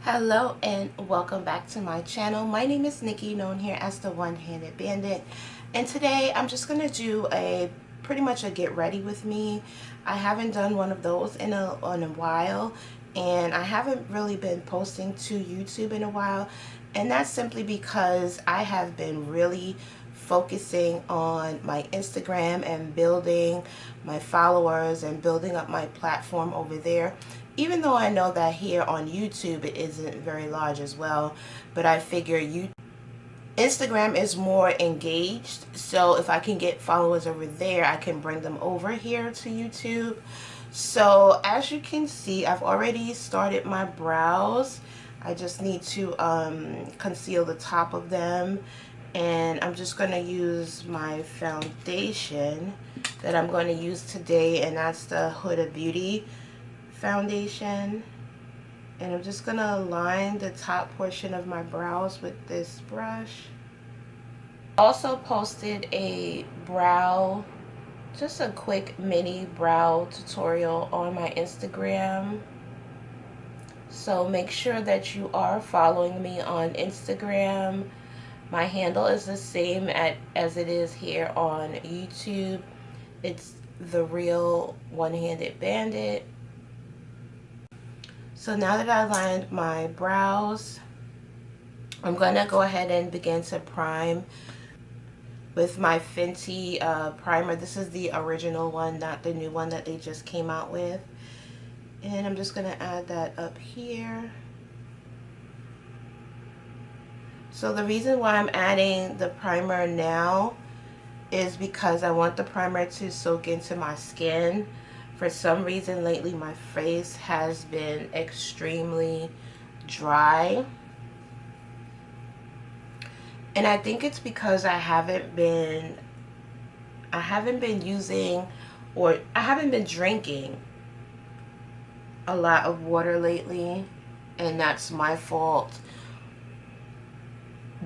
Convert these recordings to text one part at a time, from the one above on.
Hello and welcome back to my channel. My name is Nikki, known here as the One-Handed Bandit, and today I'm just going to do pretty much a get ready with me. I haven't done one of those in a while, and I haven't really been posting to YouTube in a while, and that's simply because I have been really focusing on my Instagram and building my followers and building up my platform over there, even though I know that here on YouTube it isn't very large as well. But I figure Instagram is more engaged, so if I can get followers over there, I can bring them over here to YouTube. So as you can see, I've already started my brows. I just need to conceal the top of them, and I'm just going to use my foundation that I'm going to use today, and that's the Huda Beauty foundation. And I'm just going to line the top portion of my brows with this brush. Also posted a just a quick mini brow tutorial on my Instagram. So make sure that you are following me on Instagram. My handle is the same as it is here on YouTube. It's The Real One-Handed Bandit. So now that I lined my brows, I'm going to go ahead and begin to prime with my Fenty primer. This is the original one, not the new one that they just came out with. And I'm just going to add that up here. So the reason why I'm adding the primer now is because I want the primer to soak into my skin. For some reason lately my face has been extremely dry. And I think it's because I haven't been using, or I haven't been drinking a lot of water lately, and that's my fault.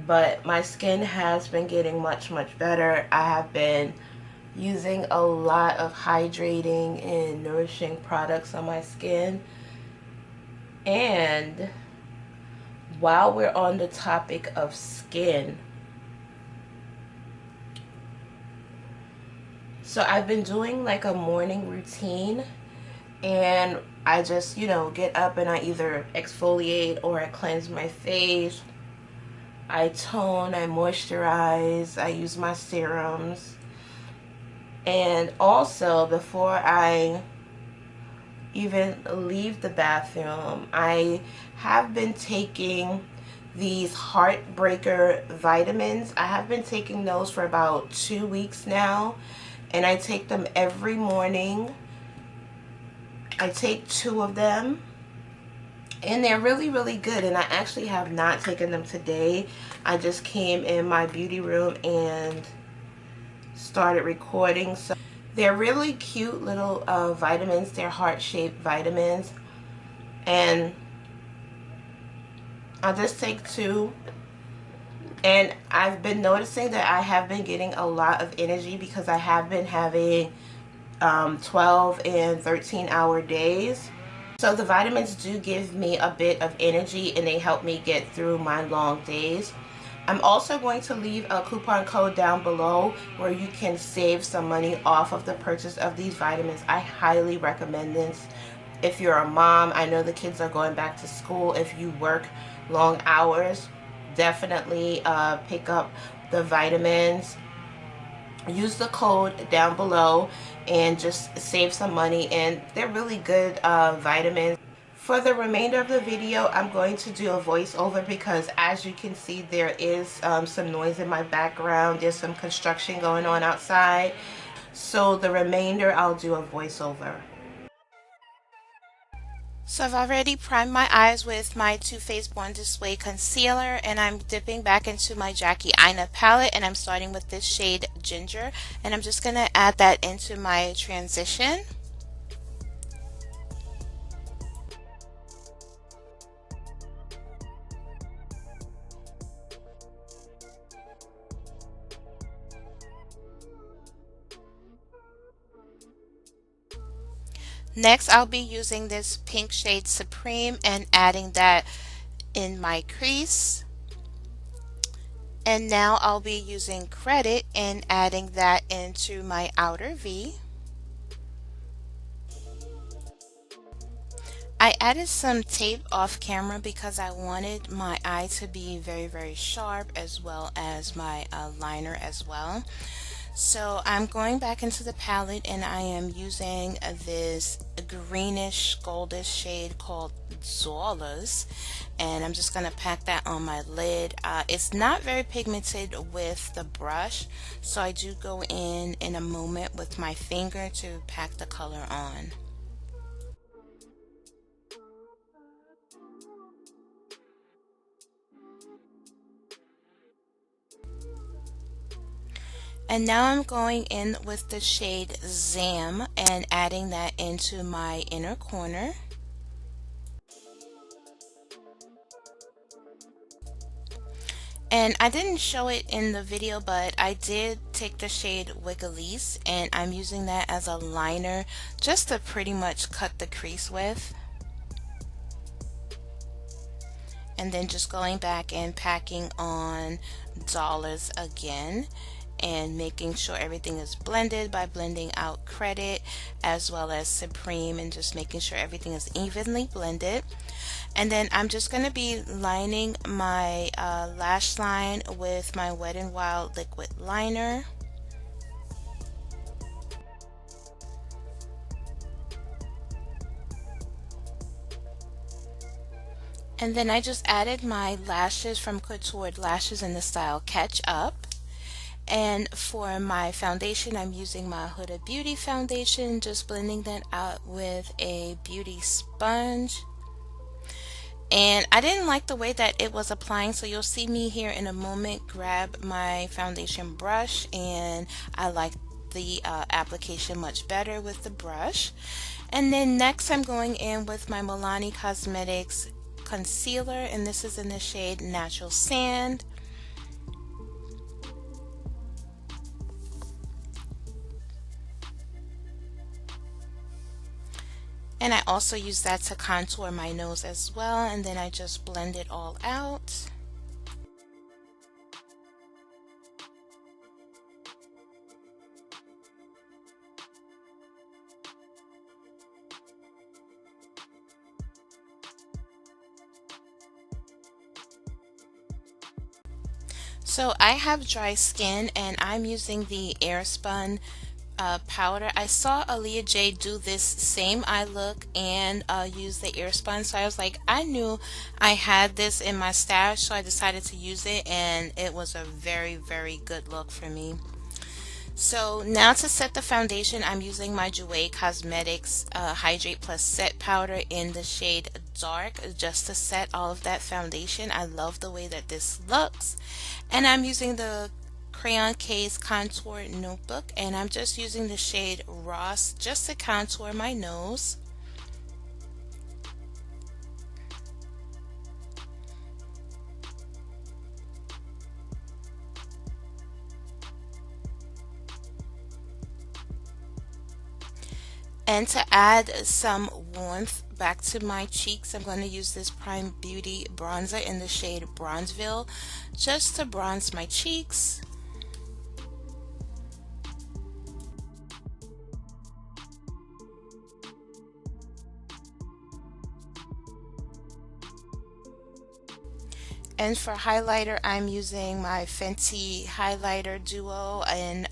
But my skin has been getting much better. I have been using a lot of hydrating and nourishing products on my skin. And while we're on the topic of skin, so I've been doing like a morning routine, and I just, get up and I either exfoliate or I cleanse my face. I tone, I moisturize, I use my serums. And also, before I even leave the bathroom, I have been taking these Heartbreaker vitamins. I have been taking those for about 2 weeks now, and I take them every morning. I take 2 of them, and they're really good. And I actually have not taken them today. I just came in my beauty room and started recording. So they're really cute little vitamins. They're heart-shaped vitamins, and I'll just take 2. And I've been noticing that I have been getting a lot of energy because I have been having 12 and 13-hour days. So the vitamins do give me a bit of energy, and they help me get through my long days. I'm also going to leave a coupon code down below where you can save some money off of the purchase of these vitamins. I highly recommend this. If you're a mom, I know the kids are going back to school. If you work long hours, definitely pick up the vitamins. Use the code down below and just save some money, and they're really good vitamins. For the remainder of the video, I'm going to do a voiceover because, as you can see, there is some noise in my background. There's some construction going on outside. So the remainder, I'll do a voiceover. So I've already primed my eyes with my Too Faced Born This Way concealer, and I'm dipping back into my Aina palette, and I'm starting with this shade Ginger, and I'm just going to add that into my transition. Next, I'll be using this pink shade Supreme and adding that in my crease. And now I'll be using credit and adding that into my outer V. I added some tape off camera because I wanted my eye to be very sharp, as well as my liner as well. So I'm going back into the palette and I am using this greenish goldish shade called Jouer, and I'm just going to pack that on my lid. It's not very pigmented with the brush, so I do go in a moment with my finger to pack the color on. And now I'm going in with the shade Zam and adding that into my inner corner. And I didn't show it in the video, but I did take the shade Wigglese and I'm using that as a liner just to pretty much cut the crease with. And then just going back and packing on dollars again and making sure everything is blended by blending out credit as well as Supreme, and just making sure everything is evenly blended. And then I'm just going to be lining my lash line with my Wetnwild liquid liner. And then I just added my lashes from Koutored lashes in the style Catch Up. And for my foundation, I'm using my Huda Beauty foundation, just blending that out with a beauty sponge. And I didn't like the way that it was applying, so you'll see me here in a moment grab my foundation brush, and I like the application much better with the brush. And then next I'm going in with my Milani Cosmetics concealer, and this is in the shade Natural Sand. And I also use that to contour my nose as well, and then I just blend it all out. So I have dry skin and I'm using the Airspun powder. I saw Aaliyah J do this same eye look and use the Airspun, so I was like, I knew I had this in my stash, so I decided to use it, and it was a very good look for me. So now to set the foundation, I'm using my Jouer Cosmetics Hydrate Plus Set Powder in the shade Dark just to set all of that foundation. I love the way that this looks. And I'm using the Crayon Case Contour Notebook, and I'm just using the shade Ross just to contour my nose. And to add some warmth back to my cheeks, I'm going to use this Prime Beauty bronzer in the shade Bronzeville just to bronze my cheeks. And for highlighter, I'm using my Fenty highlighter duo in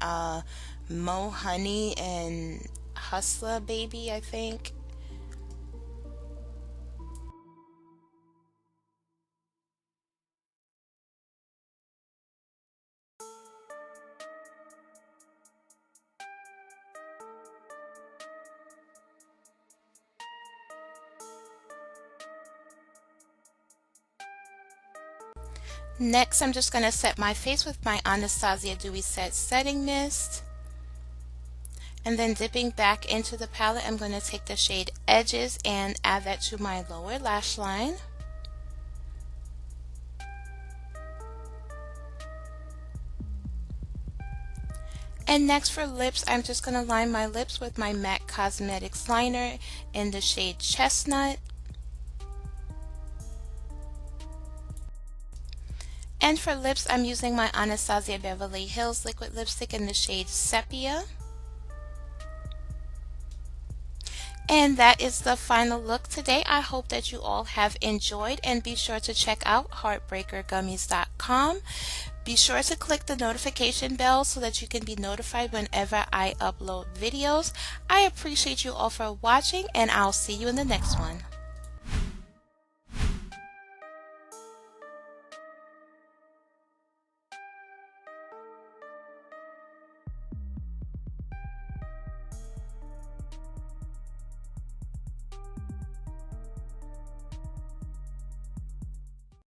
Mo Honey and Hustler Baby, I think. Next, I'm just going to set my face with my Anastasia Dewy Set Setting Mist. And then dipping back into the palette, I'm going to take the shade Edges and add that to my lower lash line. And next for lips, I'm just going to line my lips with my MAC Cosmetics liner in the shade Chestnut. And for lips, I'm using my Anastasia Beverly Hills liquid lipstick in the shade Sepia. And that is the final look today. I hope that you all have enjoyed, and be sure to check out heartbreakergummies.com. Be sure to click the notification bell so that you can be notified whenever I upload videos. I appreciate you all for watching, and I'll see you in the next one.